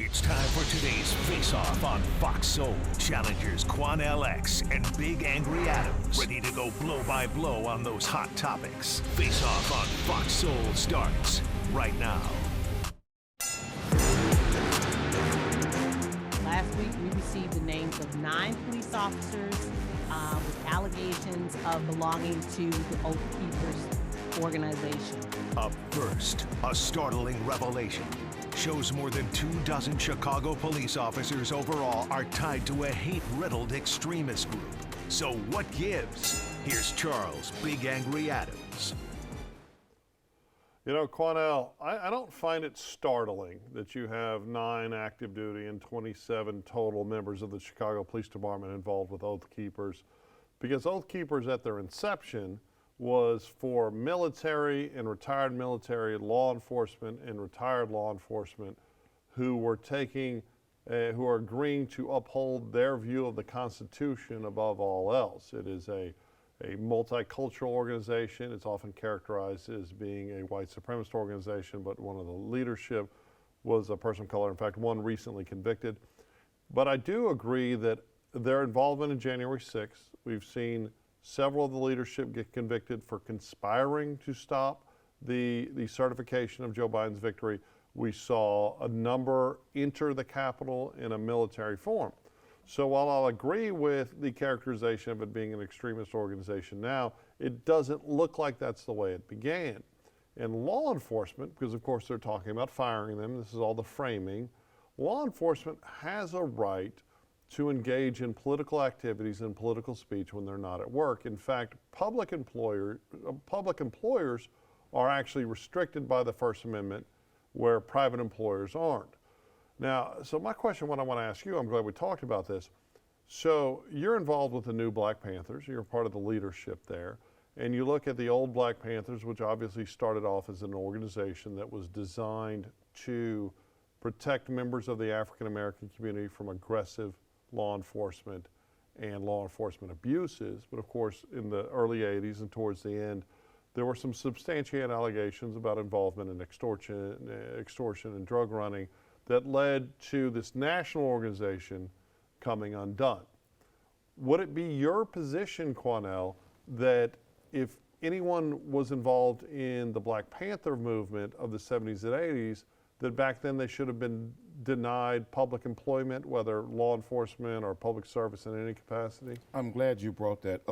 It's time for today's face-off on Fox Soul. Challengers Quan LX and Big Angry Adams, ready to go blow by blow on those hot topics. Face-off on Fox Soul starts right now. Last week, we received the names of 9 police officers with allegations of belonging to the Oath Keepers organization. Up first, a startling revelation. Shows more than 24 Chicago police officers overall are tied to a hate-riddled extremist group. So what gives? Here's Charles Big Angry Adams. You know, Quanell, I don't find it startling that you have 9 active duty and 27 total members of the Chicago Police Department involved with Oath Keepers, because Oath Keepers at their inception was for military and retired military, law enforcement and retired law enforcement who were who are agreeing to uphold their view of the Constitution above all else. It is a multicultural organization. It's often characterized as being a white supremacist organization, but one of the leadership was a person of color. In fact, one recently convicted. But I do agree that their involvement in January 6th, we've seen several of the leadership get convicted for conspiring to stop the certification of Joe Biden's victory. We saw a number enter the Capitol in a military form. So while I'll agree with the characterization of it being an extremist organization now, it doesn't look like that's the way it began. And law enforcement, because of course they're talking about firing them, this is all the framing, law enforcement has a right to engage in political activities and political speech when they're not at work. In fact, public employers are actually restricted by the First Amendment where private employers aren't. Now, so my question, what I want to ask you, I'm glad we talked about this. So you're involved with the new Black Panthers, you're part of the leadership there, and you look at the old Black Panthers, which obviously started off as an organization that was designed to protect members of the African American community from aggressive law enforcement and law enforcement abuses. But of course, in the early 80s and towards the end, there were some substantiated allegations about involvement in extortion and drug running that led to this national organization coming undone. Would it be your position, Quanell, that if anyone was involved in the Black Panther movement of the 70s and 80s, that back then they should have been denied public employment, whether law enforcement or public service in any capacity? I'm glad you brought that.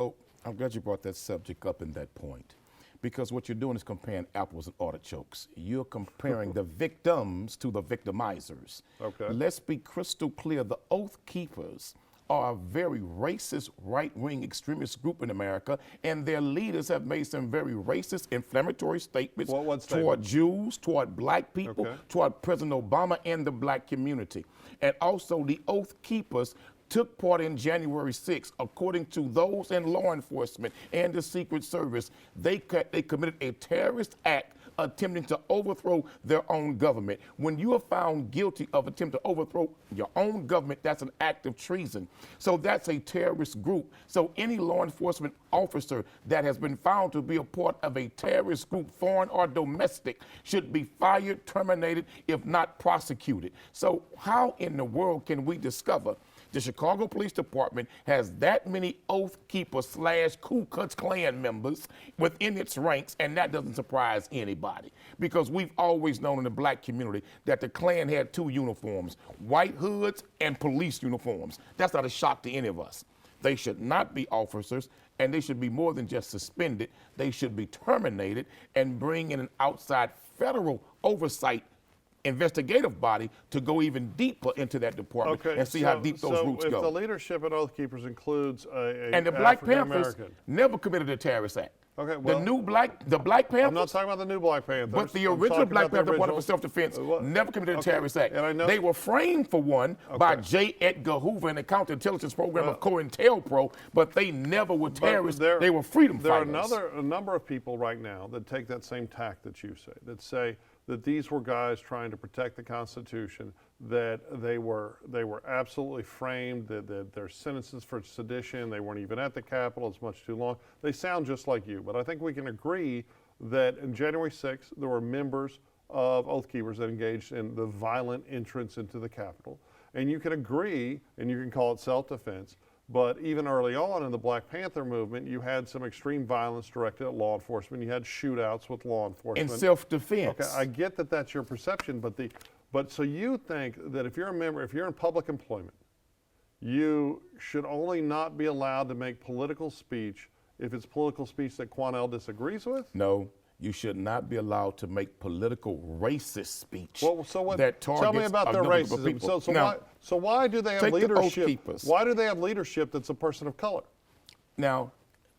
I'm glad you brought that subject up in that point, because what you're doing is comparing apples and artichokes. You're comparing the victims to the victimizers. Okay. Let's be crystal clear. The Oath Keepers are a very racist, right-wing extremist group in America, and their leaders have made some very racist, inflammatory statements toward Jews, toward black people, toward President Obama and the black community. And also the Oath Keepers took part in January 6th. According to those in law enforcement and the Secret Service, they committed a terrorist act attempting to overthrow their own government. When you are found guilty of attempt to overthrow your own government, that's an act of treason. So that's a terrorist group. So any law enforcement officer that has been found to be a part of a terrorist group, foreign or domestic, should be fired, terminated, if not prosecuted. So how in the world can we discover the Chicago Police Department has that many Oath Keepers / Ku Klux Klan members within its ranks, and that doesn't surprise anybody, because we've always known in the black community that the Klan had 2 uniforms, white hoods and police uniforms. That's not a shock to any of us. They should not be officers, and they should be more than just suspended. They should be terminated and bring in an outside federal oversight investigative body to go even deeper into that department and see how deep those roots go. So if the leadership at Oath Keepers includes and the Black Panthers never committed a terrorist act. Okay, well, the Black Panthers. I'm not talking about the new Black Panthers. But the original Black Panther, one for self-defense, never committed a terrorist act. And I know they were framed for one by J. Edgar Hoover and the counterintelligence program of COINTELPRO, but they never were terrorists. They were freedom fighters. There are a number of people right now that take that same tack that you say that these were guys trying to protect the Constitution, that they were absolutely framed, that their sentences for sedition, they weren't even at the Capitol, it's much too long. They sound just like you, but I think we can agree that in January 6th, there were members of Oath Keepers that engaged in the violent entrance into the Capitol. And you can agree, and you can call it self-defense, but even early on in the Black Panther movement, you had some extreme violence directed at law enforcement. You had shootouts with law enforcement. And self-defense. Okay, I get that that's your perception, but so you think that if you're a member, if you're in public employment, you should only not be allowed to make political speech if it's political speech that Quanell disagrees with? No. You should not be allowed to make political racist speech. Well, so what? That targets tell me about their racism. So why do they have leadership? Why do they have leadership that's a person of color? Now,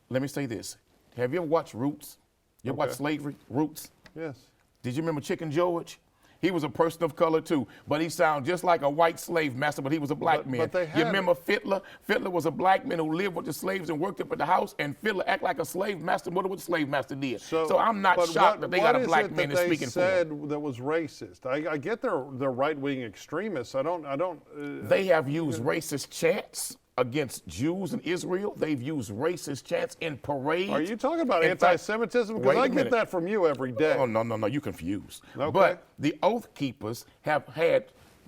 let me say this: have you ever watched Roots? You ever watched Slavery? Roots. Yes. Did you remember Chicken George? He was a person of color too, but he sounded just like a white slave master, but he was a black man. You remember Fiddler? Fiddler was a black man who lived with the slaves and worked up at the house, and Fiddler acted like a slave master, what the slave master did. So I'm not shocked that they got a black man that's speaking for them. What is it that they said that was racist? I get they're right-wing extremists. They have used racist chants against Jews in Israel. They've used racist chants in parades. Are you talking about anti-Semitism? Because I get that from you every day. Oh, no, you're confused. Okay. But the Oath Keepers have had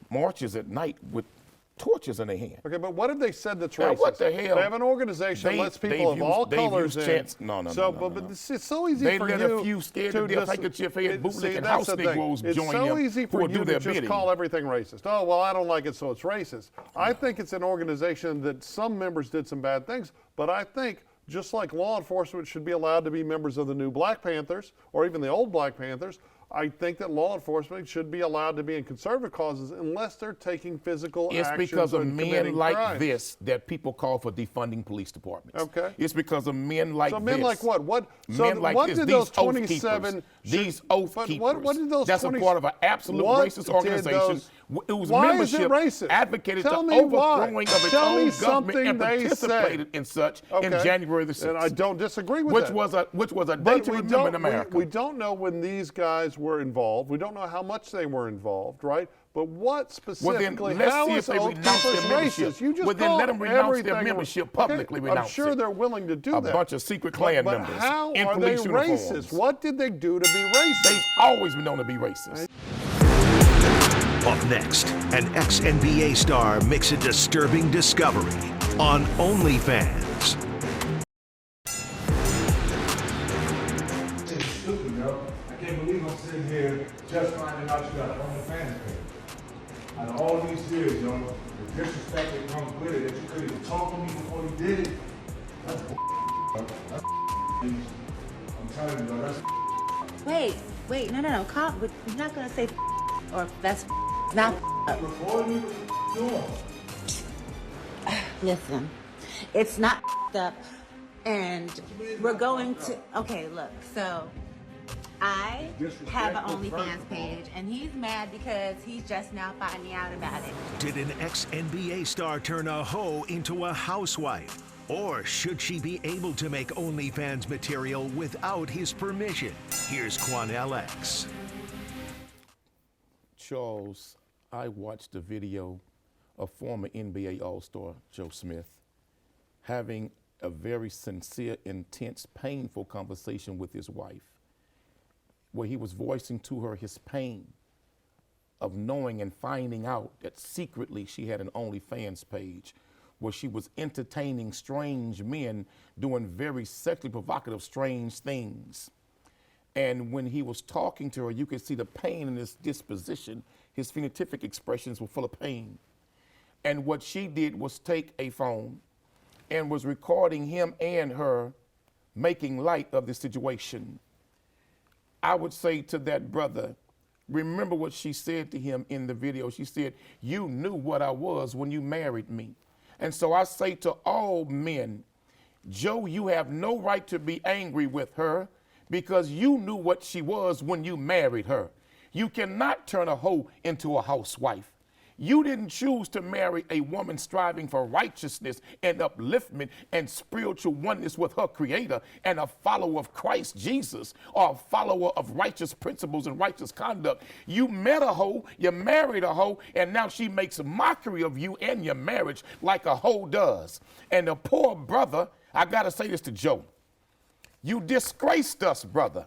marches at night with torches in their hand. Okay, but what have they said that's now, racist? What the hell? They have an organization that lets people of all colors in. No. But it's so easy for you to... They let a few scared to death handkerchief-head bootlicking house Negroes join them. It's so easy for you to just call everything racist. Oh, well, I don't like it, so it's racist. I think it's an organization that some members did some bad things, but I think just like law enforcement should be allowed to be members of the new Black Panthers or even the old Black Panthers, I think that law enforcement should be allowed to be in conservative causes unless they're taking physical actions. It's because of men like crimes. This that people call for defunding police departments. Okay. It's because of men like this. So men like what? Men like what this. Did those 27? These Oath Keepers. What did those? That's a part of an absolute racist organization whose membership advocated the overthrowing of its own government and participated in such in January the 6th. And I don't disagree with that. Which was a day to remember in America. We don't know when these guys were involved. We don't know how much they were involved, right? But what specifically? Well, then let's see if they renounce their membership. You just well, then let them renounce their membership publicly. I'm sure they're willing to do that. A bunch of secret Klan members. But how in are they police racist? Uniforms. What did they do to be racist? They've always been known to be racist. Up next, an ex-NBA star makes a disturbing discovery on OnlyFans. It's stupid, yo. I can't believe I'm sitting here just finding out you got an OnlyFans page. Out of all these years, yo, the disrespect that comes with it, that you couldn't even talk to me before you did it, that's that's I'm telling you, yo, that's Wait, no, calm. You're not gonna say or that's not. Recording me, what you doing? Listen, it's not up, and we're going to. Okay, look. So I have an OnlyFans page, and he's mad because he's just now finding out about it. Did an ex-NBA star turn a hoe into a housewife? Or should she be able to make OnlyFans material without his permission? Here's Quanell X. Charles, I watched a video of former NBA All-Star Joe Smith having a very sincere, intense, painful conversation with his wife, where he was voicing to her his pain of knowing and finding out that secretly she had an OnlyFans page where she was entertaining strange men doing very sexually provocative, strange things. And when he was talking to her, you could see the pain in his disposition. His phenotypic expressions were full of pain. And what she did was take a phone and was recording him and her making light of the situation. I would say to that brother, remember what she said to him in the video. She said, "You knew what I was when you married me." And so I say to all men, Joe, you have no right to be angry with her because you knew what she was when you married her. You cannot turn a hoe into a housewife. You didn't choose to marry a woman striving for righteousness and upliftment and spiritual oneness with her creator and a follower of Christ Jesus or a follower of righteous principles and righteous conduct. You met a hoe, you married a hoe, and now she makes a mockery of you and your marriage like a hoe does. And the poor brother, I gotta say this to Joe, you disgraced us, brother.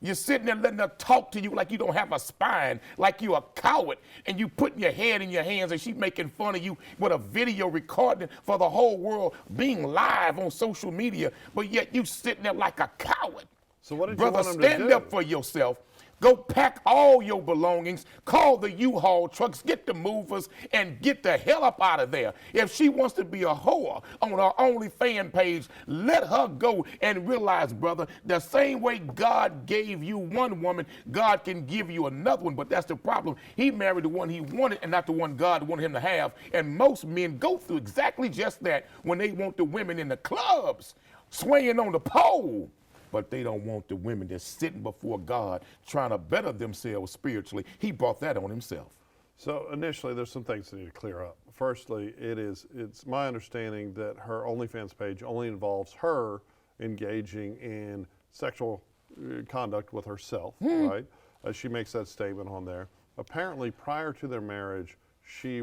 You're sitting there letting her talk to you like you don't have a spine, like you're a coward, and you putting your head in your hands and she's making fun of you with a video recording for the whole world, being live on social media, but yet you sitting there like a coward. So what did Brother, you want him to do? stand up for yourself. Go pack all your belongings, call the U-Haul trucks, get the movers, and get the hell up out of there. If she wants to be a whore on her OnlyFans page, let her go and realize, brother, the same way God gave you one woman, God can give you another one, but that's the problem. He married the one he wanted and not the one God wanted him to have, and most men go through exactly just that when they want the women in the clubs, swaying on the pole. But they don't want the women that's sitting before God trying to better themselves spiritually. He brought that on himself. So initially, there's some things that need to clear up. Firstly, it's my understanding that her OnlyFans page only involves her engaging in sexual conduct with herself, right? She makes that statement on there. Apparently, prior to their marriage, she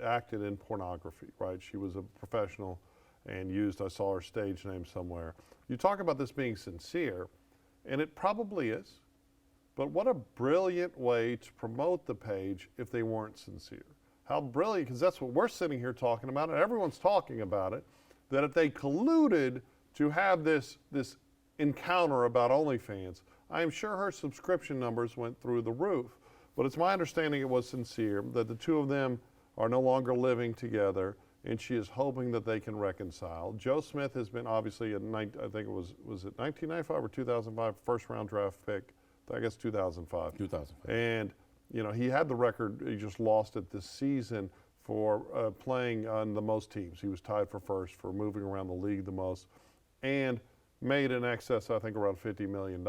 acted in pornography, right? She was a professional and I saw her stage name somewhere. You talk about this being sincere, and it probably is, but what a brilliant way to promote the page if they weren't sincere. How brilliant, because that's what we're sitting here talking about, and everyone's talking about it, that if they colluded to have this encounter about OnlyFans, I am sure her subscription numbers went through the roof. But it's my understanding it was sincere, that the two of them are no longer living together, and she is hoping that they can reconcile. Joe Smith has been obviously, I think it was it 1995 or 2005, first round draft pick, I guess 2005. 2005. And, he had the record, he just lost it this season for playing on the most teams. He was tied for first for moving around the league the most, and made in excess, I think, around $50 million,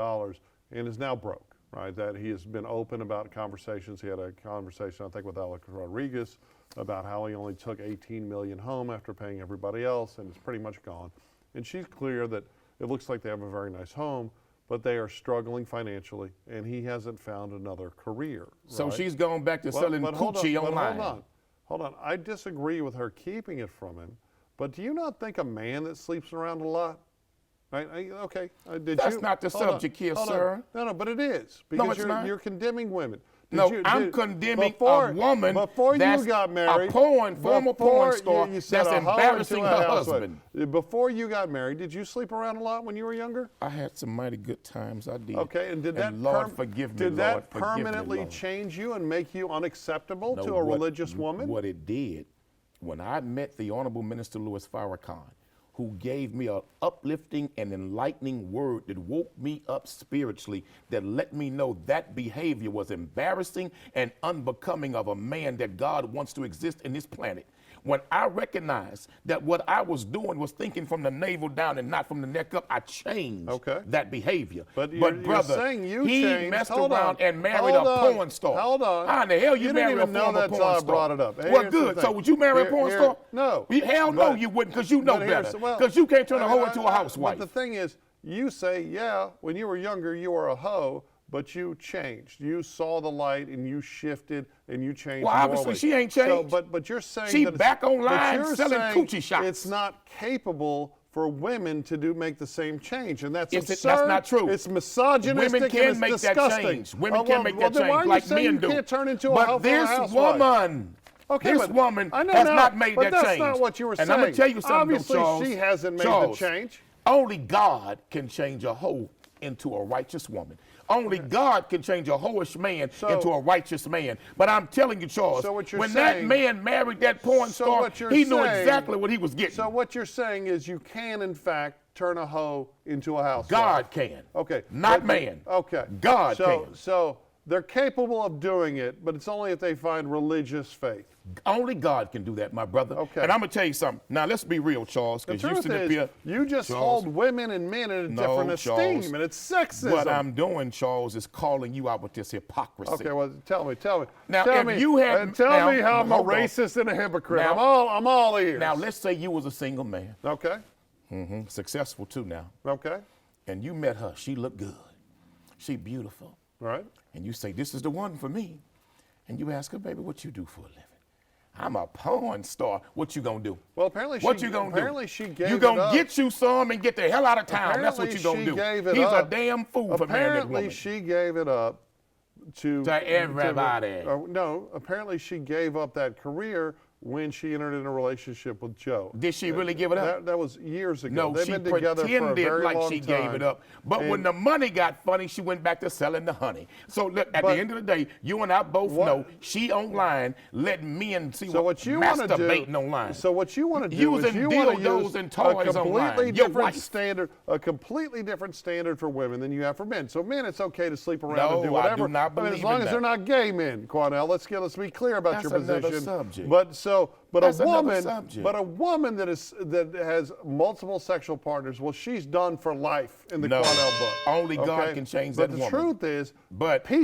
and is now broke, right? That he has been open about conversations. He had a conversation, I think, with Alex Rodriguez about how he only took $18 million home after paying everybody else, and it's pretty much gone. And she's clear that it looks like they have a very nice home, but they are struggling financially, and he hasn't found another career. So right? she's going back to selling coochie online. Hold on. I disagree with her keeping it from him, but do you not think a man that sleeps around a lot? Okay. That's not the subject here, sir. No, but it is, because you're condemning women. I'm condemning a woman that's you got married, a former porn star that's embarrassing her husband. Before you got married, did you sleep around a lot when you were younger? I had some mighty good times, I did. Okay, and did that, Lord forgive me, did that Lord, permanently change you and make you unacceptable to a religious woman? What it did, when I met the Honorable Minister Louis Farrakhan, who gave me an uplifting and enlightening word that woke me up spiritually, that let me know that behavior was embarrassing and unbecoming of a man that God wants to exist in this planet. When I recognized that what I was doing was thinking from the navel down and not from the neck up, I changed that behavior. But brother, you're saying he changed. messed around and married a porn star. Hold on. How in the hell you marry a former porn star? I brought it up. Well, good. So would you marry a porn star? No. Hell no, you wouldn't, because you know better. Because you can't turn a hoe into a housewife. But the thing is, you say, yeah, when you were younger, you were a hoe, but you changed. You saw the light and you shifted and you changed. Well, obviously she ain't changed. So, but you're saying she that back online selling coochie shots. It's not capable for women to make the same change, and that's absurd. That's not true. It's misogynistic. Women can and make disgusting. that change. Women can make that then why change are like you saying men do. You can't turn into a housewife? This woman has not made that change. But that's not what you were saying. And I'm going to tell you something, Obviously, Charles. she hasn't made the change. Only God can change a hoe into a righteous woman. Only God can change a hoish man into a righteous man. But I'm telling you, Charles, when that man married that porn star, he knew exactly what he was getting. So what you're saying is you can, in fact, turn a hoe into a housewife. God can. Okay. Not man. Okay. God can. So they're capable of doing it, but it's only if they find religious faith. Only God can do that, my brother. Okay. And I'm going to tell you something. Now, let's be real, Charles, because you sit up here. You just hold women and men in a different esteem, and it's sexism. What I'm doing, Charles, is calling you out with this hypocrisy. Okay, well, tell me. Now, tell if me, you have, tell me how I'm a racist and a hypocrite. Now, I'm all ears. Now, let's say you was a single man. Okay. Successful, too, now. Okay. And you met her. She looked good. She beautiful. Right. And you say, this is the one for me. And you ask her, baby, what you do for a living? I'm a porn star. What you gonna do? Well, apparently what she, you gonna apparently do? she gave you it gonna up. get you some and get the hell out of town. That's what you gonna she do. Gave it He's up. a damn fool for marrying that woman. Apparently she gave it up to everybody. No, apparently she gave up that career when she entered in a relationship with Joe. Did she really give it up? That was years ago. No, They've she been together for a very like long she time. gave it up. But when the money got funny, she went back to selling the honey. So look, at the end of the day, you and I both know she online letting men see what you masturbating online. So what you want to do using is you want to dildos use and toys a completely online. different standard, a completely different standard for women than you have for men. So men, it's okay to sleep around and do whatever. I do not believe as long as they're not gay men, Cornell. Let's be clear about your position. That's another subject. But a woman that has multiple sexual partners, well, she's done for life in the Cornell book. Only God can change that woman. But the truth is,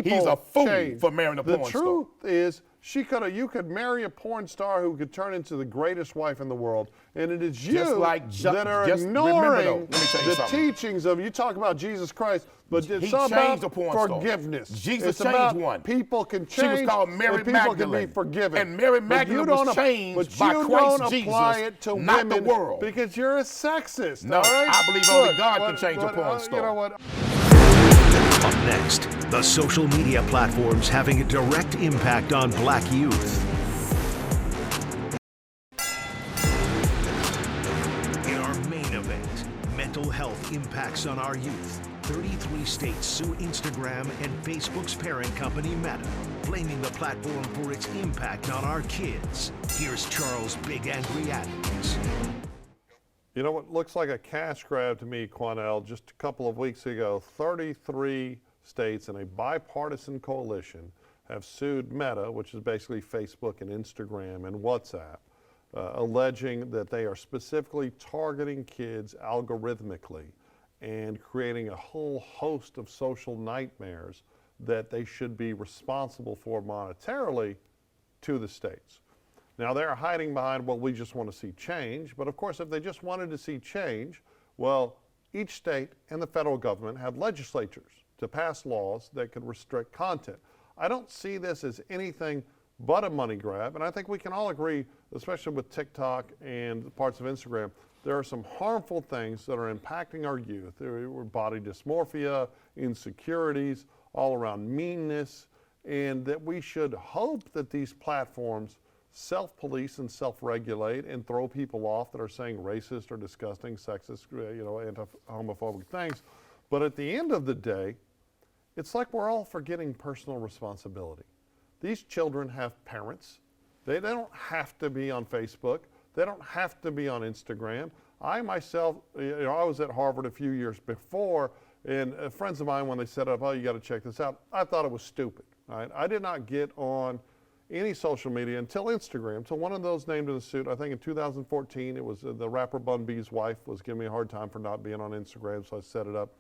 he's a fool change. for marrying a porn star. The truth is, you could marry a porn star who could turn into the greatest wife in the world, and it is you that are ignoring the teachings of. You talk about Jesus Christ, but it's about forgiveness. Jesus it's changed about one. People can change. She was called Mary people Magdalene. Can be forgiven. And Mary Magdalene was changed by Christ Jesus, not the world. Because you're a sexist. No, all right? I believe only God can change a porn star. You know what? Up next, the social media platforms having a direct impact on black youth. In our main event, mental health impacts on our youth. 33 states sue Instagram and Facebook's parent company Meta, blaming the platform for its impact on our kids. Here's Charles' Big Angry Adams. You know what looks like a cash grab to me, Quanell, just a couple of weeks ago, 33 states in a bipartisan coalition have sued Meta, which is basically Facebook and Instagram and WhatsApp, alleging that they are specifically targeting kids algorithmically and creating a whole host of social nightmares that they should be responsible for monetarily to the states. Now they're hiding behind, well, we just want to see change. But of course, if they just wanted to see change, well, each state and the federal government have legislatures to pass laws that could restrict content. I don't see this as anything but a money grab. And I think we can all agree, especially with TikTok and parts of Instagram, there are some harmful things that are impacting our youth. There are body dysmorphia, insecurities, all around meanness, and that we should hope that these platforms self-police and self-regulate and throw people off that are saying racist or disgusting, sexist, anti-homophobic things. But at the end of the day, it's like we're all forgetting personal responsibility. These children have parents. They don't have to be on Facebook. They don't have to be on Instagram. I myself, I was at Harvard a few years before, and friends of mine, when they set up, oh, you got to check this out, I thought it was stupid. Right? I did not get on any social media until Instagram, until one of those named in the suit. I think in 2014, it was the rapper Bun B's wife was giving me a hard time for not being on Instagram, so I set it up.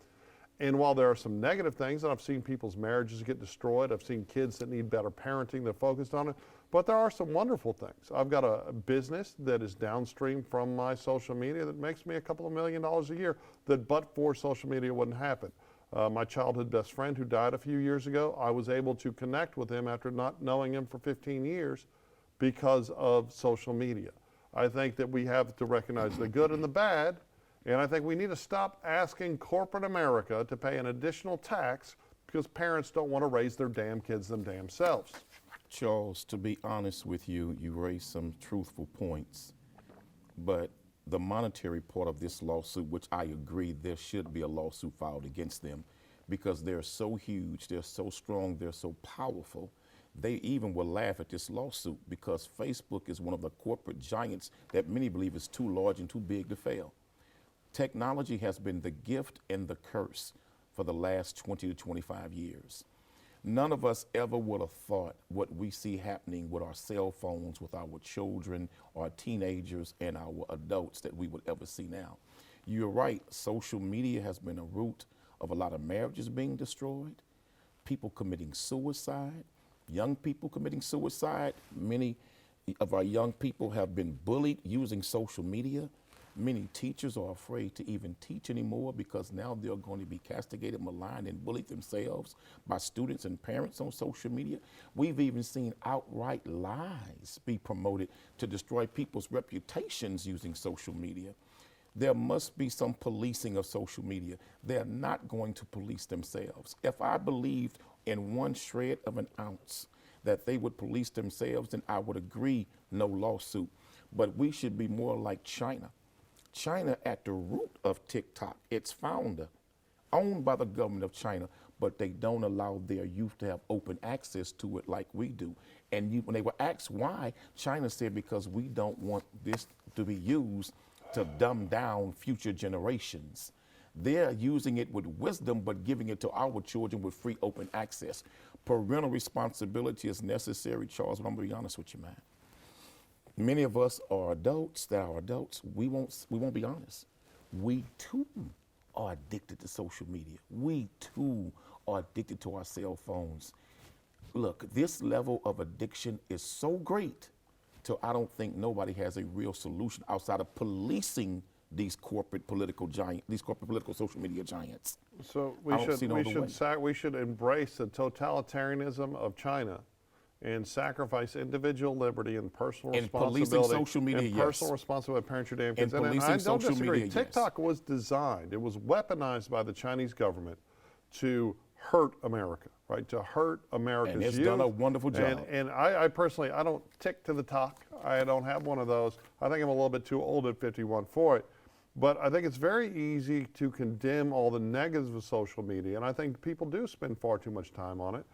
And while there are some negative things, and I've seen people's marriages get destroyed, I've seen kids that need better parenting that focused on it, but there are some wonderful things. I've got a business that is downstream from my social media that makes me a couple of $1 million a year that but for social media wouldn't happen. My childhood best friend who died a few years ago, I was able to connect with him after not knowing him for 15 years because of social media. I think that we have to recognize the good and the bad, and I think we need to stop asking corporate America to pay an additional tax because parents don't want to raise their damn kids them damn selves. Charles, to be honest with you, you raised some truthful points, but the monetary part of this lawsuit, which I agree there should be a lawsuit filed against them because they're so huge, they're so strong, they're so powerful, they even will laugh at this lawsuit because Facebook is one of the corporate giants that many believe is too large and too big to fail. Technology has been the gift and the curse for the last 20 to 25 years. None of us ever would have thought what we see happening with our cell phones, with our children, our teenagers, and our adults that we would ever see now. You're right, social media has been a root of a lot of marriages being destroyed, people committing suicide, young people committing suicide. Many of our young people have been bullied using social media. Many teachers are afraid to even teach anymore because now they're going to be castigated, maligned, and bullied themselves by students and parents on social media. We've even seen outright lies be promoted to destroy people's reputations using social media. There must be some policing of social media. They're not going to police themselves. If I believed in one shred of an ounce that they would police themselves, then I would agree, no lawsuit. But we should be more like China. China at the root of TikTok, its founder, owned by the government of China, but they don't allow their youth to have open access to it like we do. And when they were asked why, China said because we don't want this to be used to dumb down future generations. They're using it with wisdom, but giving it to our children with free open access. Parental responsibility is necessary, Charles, but I'm gonna be honest with you, man. Many of us are adults that are adults. We won't be honest. We too are addicted to social media. We too are addicted to our cell phones. Look, this level of addiction is so great till I don't think nobody has a real solution outside of policing these corporate political social media giants. So we should embrace the totalitarianism of China and sacrifice individual liberty and personal responsibility. Policing social media, and personal responsibility of parent your damn kids. And I don't disagree. TikTok was designed, it was weaponized by the Chinese government to hurt America, right? To hurt America's youth. And it's done a wonderful job. And I personally, I don't tick to the talk. I don't have one of those. I think I'm a little bit too old at 51 for it. But I think it's very easy to condemn all the negatives of social media, and I think people do spend far too much time on it.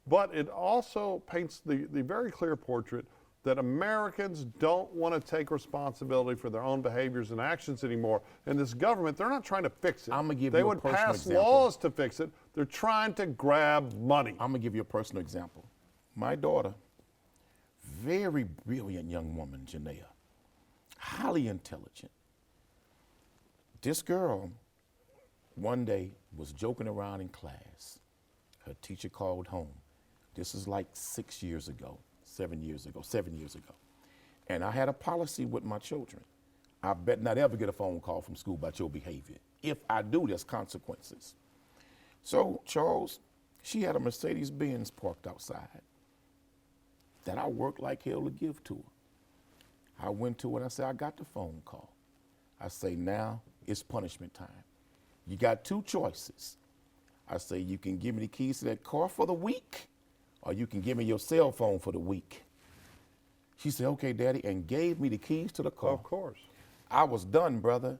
But it also paints the very clear portrait that Americans don't want to take responsibility for their own behaviors and actions anymore. And this government, they're not trying to fix it. I'm gonna give they you a would personal pass example. laws to fix it. They're trying to grab money. I'm gonna give you a personal example. My daughter, very brilliant young woman, Janaea, highly intelligent. This girl, one day, was joking around in class. Her teacher called home. This is like 7 years ago. And I had a policy with my children. I bet not ever get a phone call from school about your behavior. If I do, there's consequences. So, Charles, she had a Mercedes-Benz parked outside that I worked like hell to give to her. I went to her and I said, I got the phone call. I say, now it's punishment time. You got two choices. I say, you can give me the keys to that car for the week, or you can give me your cell phone for the week. She said, okay, Daddy, and gave me the keys to the car. Of course. I was done, brother.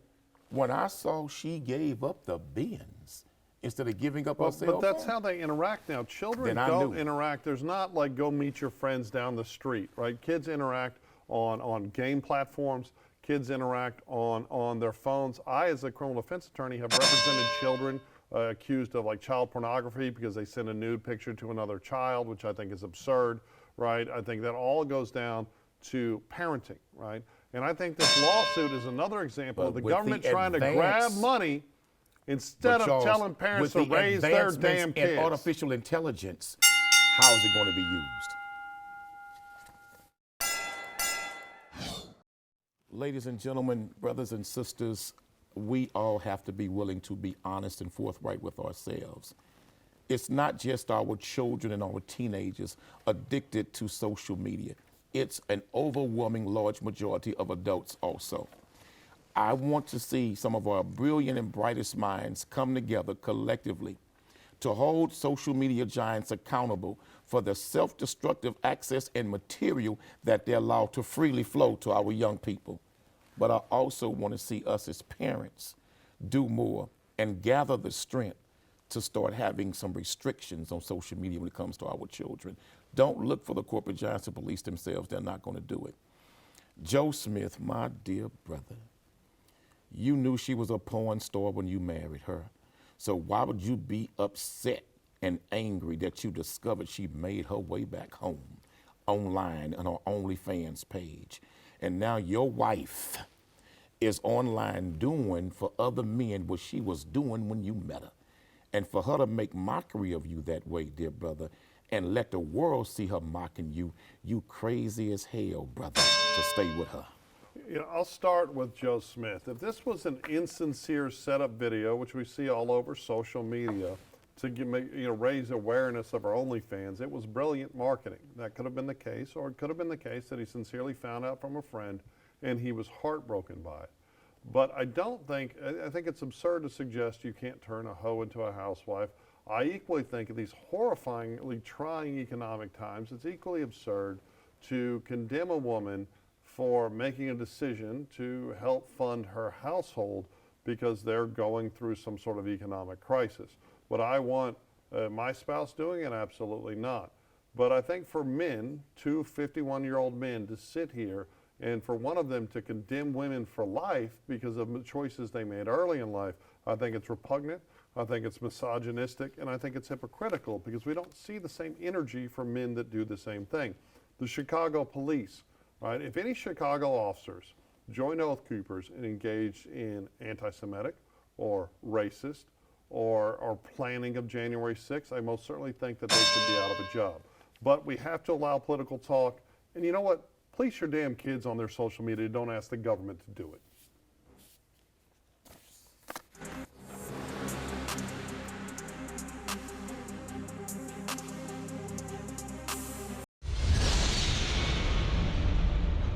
When I saw she gave up the Benz instead of giving up her cell phone. But that's how they interact now. Children don't interact. There's not like go meet your friends down the street, right? Kids interact on game platforms. Kids interact on their phones. I, as a criminal defense attorney, have represented children accused of like child pornography because they send a nude picture to another child, which I think is absurd, right? I think that all goes down to parenting, right? And I think this lawsuit is another example of the government trying to grab money instead of telling parents to raise their damn kids. And artificial intelligence, how is it going to be used? Ladies and gentlemen, brothers and sisters, we all have to be willing to be honest and forthright with ourselves. It's not just our children and our teenagers addicted to social media. It's an overwhelming large majority of adults also. I want to see some of our brilliant and brightest minds come together collectively to hold social media giants accountable for the self-destructive access and material that they allow to freely flow to our young people. But I also want to see us as parents do more and gather the strength to start having some restrictions on social media when it comes to our children. Don't look for the corporate giants to police themselves. They're not going to do it. Joe Smith, my dear brother, you knew she was a porn star when you married her. So why would you be upset and angry that you discovered she made her way back home online on her OnlyFans page? And now your wife is online doing for other men what she was doing when you met her. And for her to make mockery of you that way, dear brother, and let the world see her mocking you, you crazy as hell, brother, to stay with her. I'll start with Joe Smith. If this was an insincere setup video, which we see all over social media, to raise awareness of our OnlyFans, it was brilliant marketing. That could have been the case, or it could have been the case that he sincerely found out from a friend and he was heartbroken by it. But I think it's absurd to suggest you can't turn a hoe into a housewife. I equally think in these horrifyingly trying economic times, it's equally absurd to condemn a woman for making a decision to help fund her household because they're going through some sort of economic crisis. Would I want my spouse doing it? Absolutely not. But I think for men, two 51-year-old men, to sit here and for one of them to condemn women for life because of the choices they made early in life, I think it's repugnant, I think it's misogynistic, and I think it's hypocritical because we don't see the same energy from men that do the same thing. The Chicago police, right? If any Chicago officers joined Oath Keepers and engaged in anti-Semitic or racist or planning of January 6th, I most certainly think that they should be out of a job. But we have to allow political talk. And you know what? Police your damn kids on their social media. Don't ask the government to do it.